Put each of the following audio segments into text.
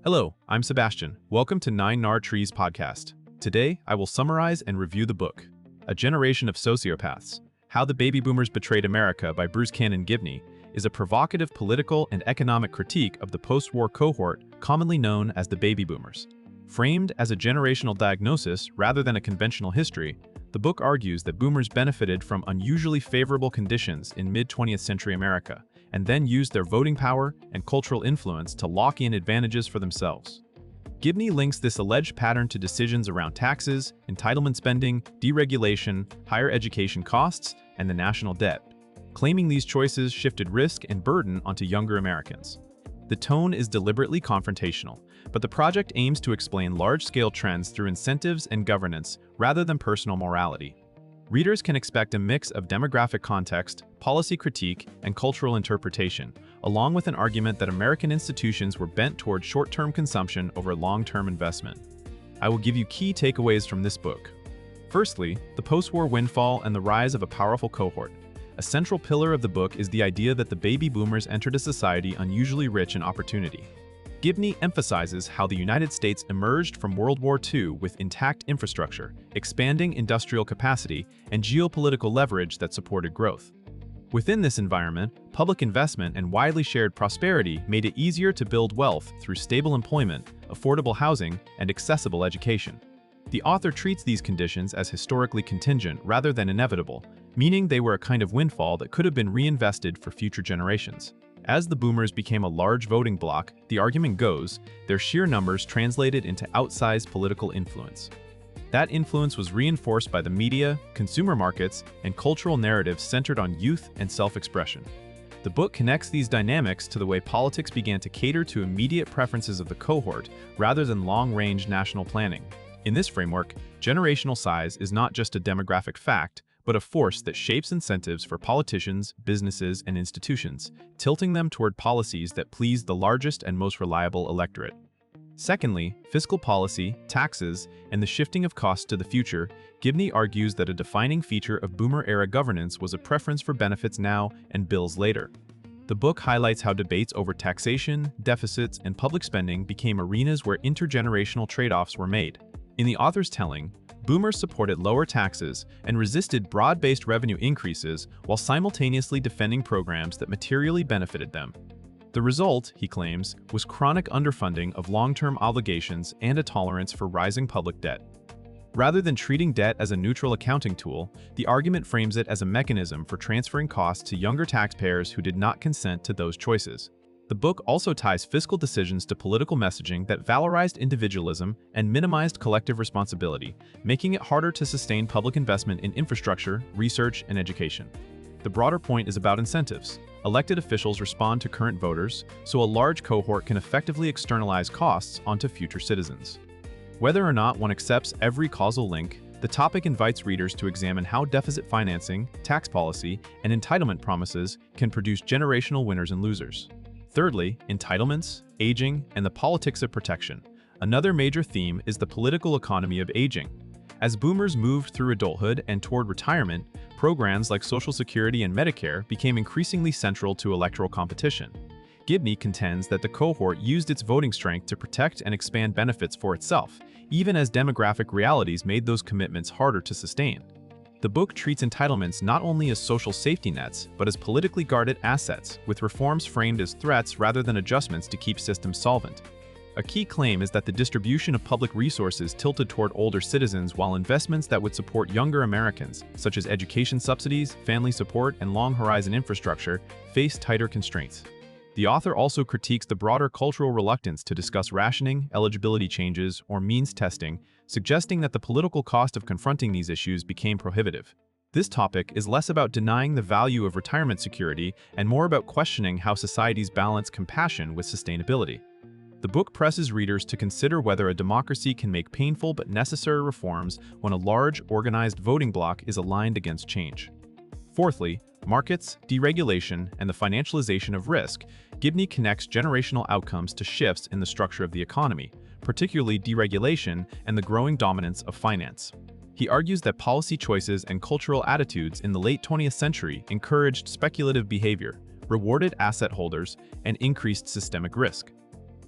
Hello, I'm Sebastian. Welcome to 9 Trees podcast. Today, I will summarize and review the book, A Generation of Sociopaths, How the Baby Boomers Betrayed America by Bruce Cannon Gibney, is a provocative political and economic critique of the post-war cohort commonly known as the baby boomers. Framed as a generational diagnosis rather than a conventional history, the book argues that boomers benefited from unusually favorable conditions in mid-20th century America, and then used their voting power and cultural influence to lock in advantages for themselves. Gibney links this alleged pattern to decisions around taxes, entitlement spending, deregulation, higher education costs, and the national debt, claiming these choices shifted risk and burden onto younger Americans. The tone is deliberately confrontational, but the project aims to explain large-scale trends through incentives and governance rather than personal morality. Readers can expect a mix of demographic context, policy critique, and cultural interpretation, along with an argument that American institutions were bent toward short-term consumption over long-term investment. I will give you key takeaways from this book. Firstly, the post-war windfall and the rise of a powerful cohort. A central pillar of the book is the idea that the baby boomers entered a society unusually rich in opportunity. Gibney emphasizes how the United States emerged from World War II with intact infrastructure, expanding industrial capacity, and geopolitical leverage that supported growth. Within this environment, public investment and widely shared prosperity made it easier to build wealth through stable employment, affordable housing, and accessible education. The author treats these conditions as historically contingent rather than inevitable, meaning they were a kind of windfall that could have been reinvested for future generations. As the boomers became a large voting bloc, the argument goes, their sheer numbers translated into outsized political influence. That influence was reinforced by the media, consumer markets, and cultural narratives centered on youth and self-expression. The book connects these dynamics to the way politics began to cater to immediate preferences of the cohort rather than long-range national planning. In this framework, generational size is not just a demographic fact, but a force that shapes incentives for politicians, businesses, and institutions, tilting them toward policies that please the largest and most reliable electorate. Secondly, fiscal policy, taxes, and the shifting of costs to the future. Gibney argues that a defining feature of boomer-era governance was a preference for benefits now and bills later. The book highlights how debates over taxation, deficits, and public spending became arenas where intergenerational trade-offs were made. In the author's telling, boomers supported lower taxes and resisted broad-based revenue increases while simultaneously defending programs that materially benefited them. The result, he claims, was chronic underfunding of long-term obligations and a tolerance for rising public debt. Rather than treating debt as a neutral accounting tool, the argument frames it as a mechanism for transferring costs to younger taxpayers who did not consent to those choices. The book also ties fiscal decisions to political messaging that valorized individualism and minimized collective responsibility, making it harder to sustain public investment in infrastructure, research, and education. The broader point is about incentives. Elected officials respond to current voters, so a large cohort can effectively externalize costs onto future citizens. Whether or not one accepts every causal link, the topic invites readers to examine how deficit financing, tax policy, and entitlement promises can produce generational winners and losers. Thirdly, entitlements, aging, and the politics of protection. Another major theme is the political economy of aging. As boomers moved through adulthood and toward retirement, programs like Social Security and Medicare became increasingly central to electoral competition. Gibney contends that the cohort used its voting strength to protect and expand benefits for itself, even as demographic realities made those commitments harder to sustain. The book treats entitlements not only as social safety nets, but as politically guarded assets, with reforms framed as threats rather than adjustments to keep systems solvent. A key claim is that the distribution of public resources tilted toward older citizens while investments that would support younger Americans, such as education subsidies, family support, and long-horizon infrastructure, faced tighter constraints. The author also critiques the broader cultural reluctance to discuss rationing, eligibility changes, or means testing, suggesting that the political cost of confronting these issues became prohibitive. This topic is less about denying the value of retirement security and more about questioning how societies balance compassion with sustainability. The book presses readers to consider whether a democracy can make painful but necessary reforms when a large, organized voting bloc is aligned against change. Fourthly, markets, deregulation, and the financialization of risk. Gibney connects generational outcomes to shifts in the structure of the economy, particularly deregulation and the growing dominance of finance. He argues that policy choices and cultural attitudes in the late 20th century encouraged speculative behavior, rewarded asset holders, and increased systemic risk.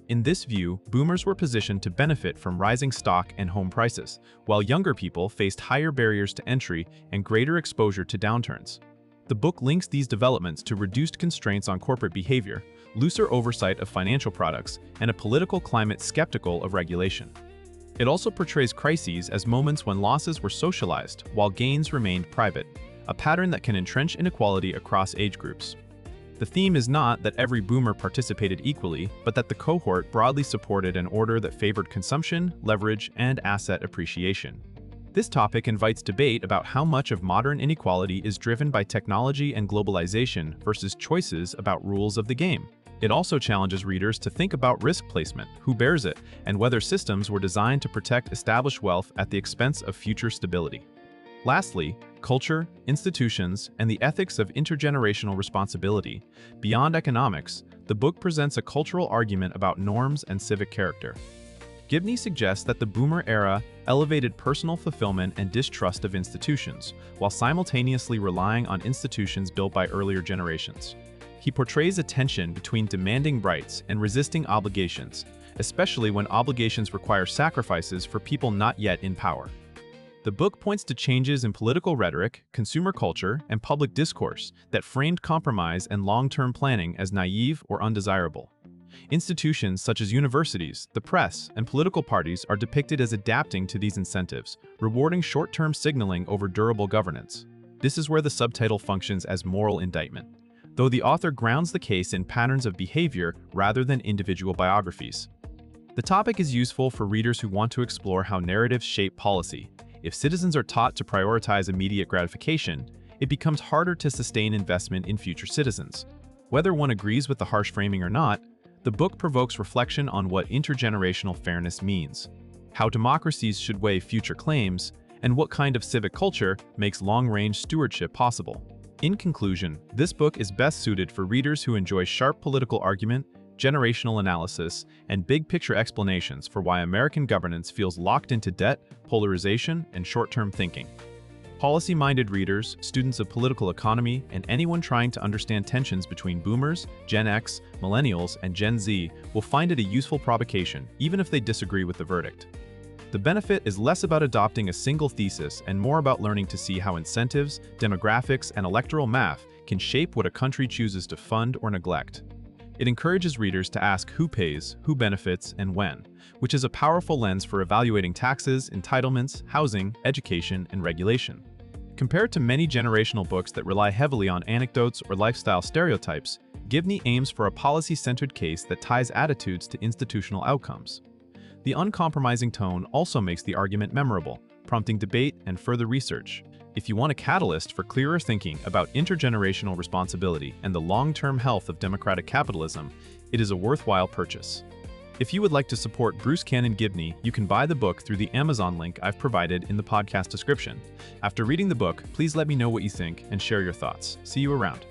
In this view, boomers were positioned to benefit from rising stock and home prices, while younger people faced higher barriers to entry and greater exposure to downturns. The book links these developments to reduced constraints on corporate behavior, looser oversight of financial products, and a political climate skeptical of regulation. It also portrays crises as moments when losses were socialized while gains remained private, a pattern that can entrench inequality across age groups. The theme is not that every boomer participated equally, but that the cohort broadly supported an order that favored consumption, leverage, and asset appreciation. This topic invites debate about how much of modern inequality is driven by technology and globalization versus choices about rules of the game. It also challenges readers to think about risk placement, who bears it, and whether systems were designed to protect established wealth at the expense of future stability. Lastly, culture, institutions, and the ethics of intergenerational responsibility. Beyond economics, the book presents a cultural argument about norms and civic character. Gibney suggests that the boomer era elevated personal fulfillment and distrust of institutions, while simultaneously relying on institutions built by earlier generations. He portrays a tension between demanding rights and resisting obligations, especially when obligations require sacrifices for people not yet in power. The book points to changes in political rhetoric, consumer culture, and public discourse that framed compromise and long-term planning as naive or undesirable. Institutions such as universities, the press, and political parties are depicted as adapting to these incentives, rewarding short-term signaling over durable governance. This is where the subtitle functions as moral indictment, though the author grounds the case in patterns of behavior rather than individual biographies. The topic is useful for readers who want to explore how narratives shape policy. If citizens are taught to prioritize immediate gratification, it becomes harder to sustain investment in future citizens. Whether one agrees with the harsh framing or not, the book provokes reflection on what intergenerational fairness means, how democracies should weigh future claims, and what kind of civic culture makes long-range stewardship possible. In conclusion, this book is best suited for readers who enjoy sharp political argument, generational analysis, and big-picture explanations for why American governance feels locked into debt, polarization, and short-term thinking. Policy-minded readers, students of political economy, and anyone trying to understand tensions between boomers, Gen X, millennials, and Gen Z will find it a useful provocation, even if they disagree with the verdict. The benefit is less about adopting a single thesis and more about learning to see how incentives, demographics, and electoral math can shape what a country chooses to fund or neglect. It encourages readers to ask who pays, who benefits, and when, which is a powerful lens for evaluating taxes, entitlements, housing, education, and regulation. Compared to many generational books that rely heavily on anecdotes or lifestyle stereotypes, Gibney aims for a policy-centered case that ties attitudes to institutional outcomes. The uncompromising tone also makes the argument memorable, prompting debate and further research. If you want a catalyst for clearer thinking about intergenerational responsibility and the long-term health of democratic capitalism, it is a worthwhile purchase. If you would like to support Bruce Cannon Gibney, you can buy the book through the Amazon link I've provided in the podcast description. After reading the book, please let me know what you think and share your thoughts. See you around.